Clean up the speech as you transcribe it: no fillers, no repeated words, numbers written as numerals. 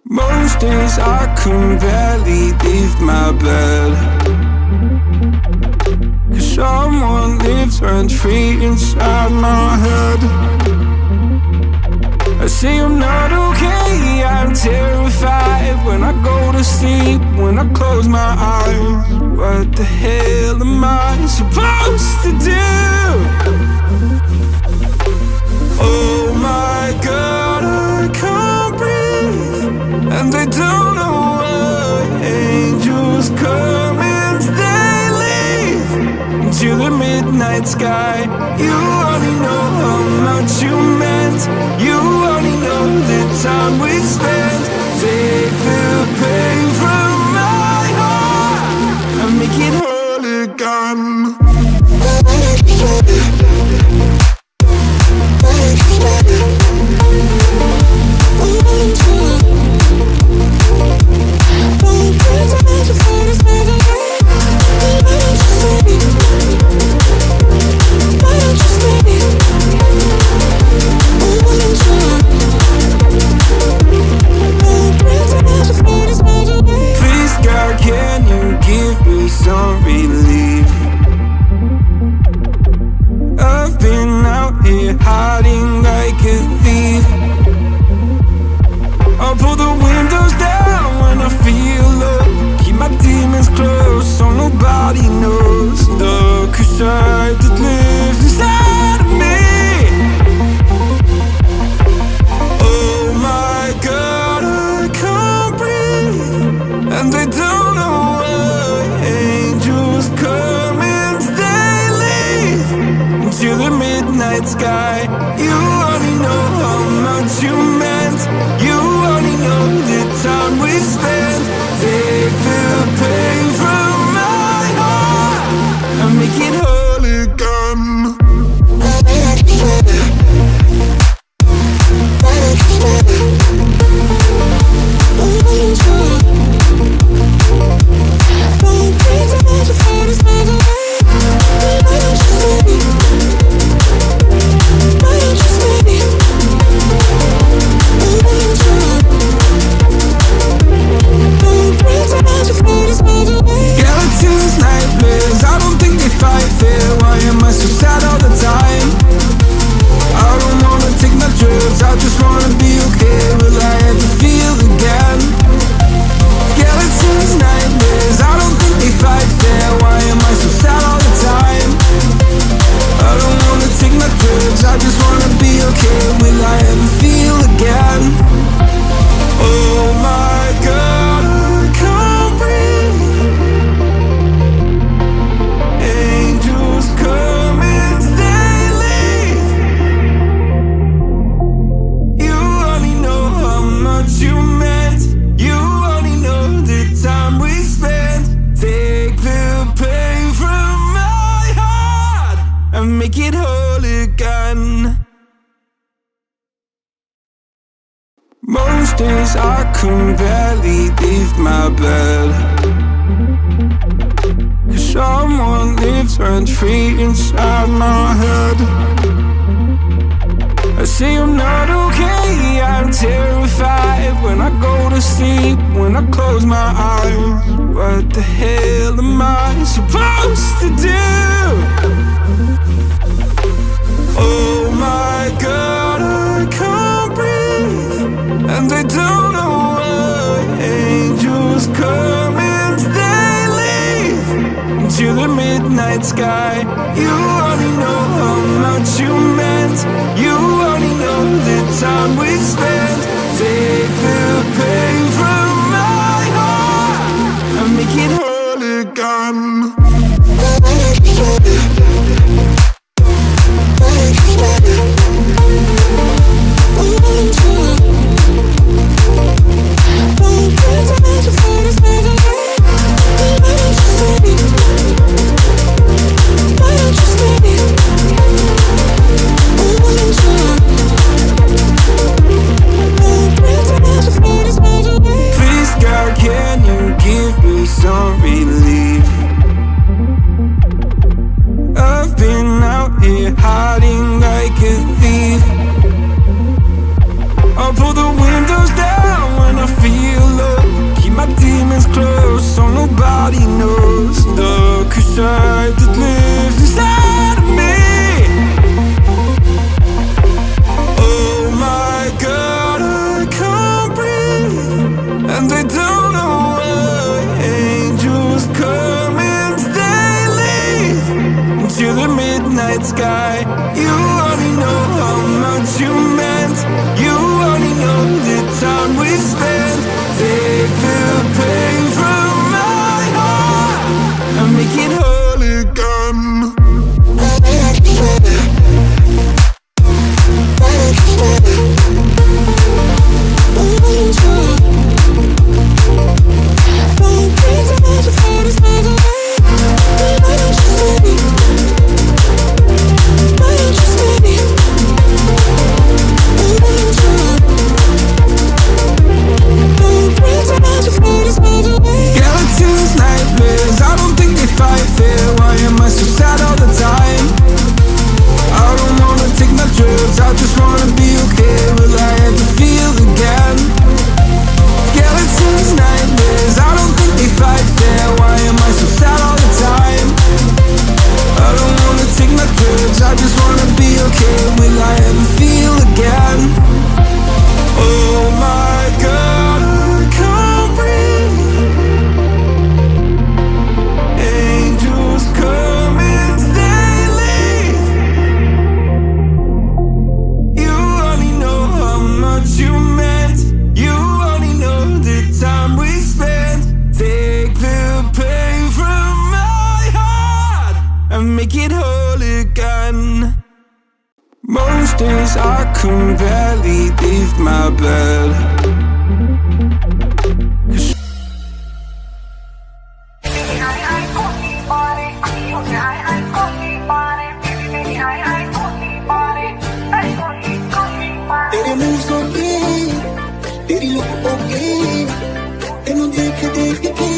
Most days I can barely leave my bed, 'cause someone lives rent-free inside my head. I say I'm not okay, I'm terrified when I go to sleep, when I close my eyes. What the hell am I supposed to do? Oh my God, I can't breathe, and I don't know why. Angels come and they leave into the midnight sky. You only know how much you meant. You only know the time we spent. Take the pain from my heart and make it whole again. Please God, can you give me some relief? I've been out here hiding like a thief. I'll pull the windows down when I feel low, keep my demons close so nobody knows the side that lives inside of me. Oh my God, I can't breathe, and I don't know why. Angels come and they leave into the midnight sky. You only know how much you meant. You only know the time we spent. Take the pain from my heart and make it whole again. Skeletons, nightmares, I don't think they fight fair. Why am I so sad all the time? I don't wanna take my drugs, I just wanna be okay. Will I ever feel again? Skeletons, nightmares, I don't think they fight fair. Why am I so sad all the time? I don't wanna take my drugs, I just wanna be okay. Will I ever feel again? Oh my God, I can't breathe. Angels come and they leave. You only know how much you meant. You only know the time we spent. Take the pain from my heart and make it whole again. Most days I can barely leave my bed, 'cause someone lives rent-free inside my head. I say I'm not okay, I'm terrified when I go to sleep, when I close my eyes. What the hell am I supposed to do? Oh my God, I can't breathe, and I don't know why. Angels come and they leave into the midnight sky. You only know how much you meant. You only know the time we spent. Take the pain from my heart and make it whole again. Why don't you stay? night sky. You only know how much you meant. You only know the time we spent. Take the pain from my heart and make it whole again. I just wanna be okay. Will I ever feel again? Skeletons, nightmares, I don't think they fight fair. Why am I so sad all the time? I don't wanna take my drugs, I just wanna be okay. Will I ever feel again? Oh my God, I can't breathe. Angels come and they leave. You only know how much you meant. You only know the time we spent. Take the pain from my heart and make it whole again. Most days I can barely leave my bed. तेरे moves को तेरी look okay तेनू देख देख के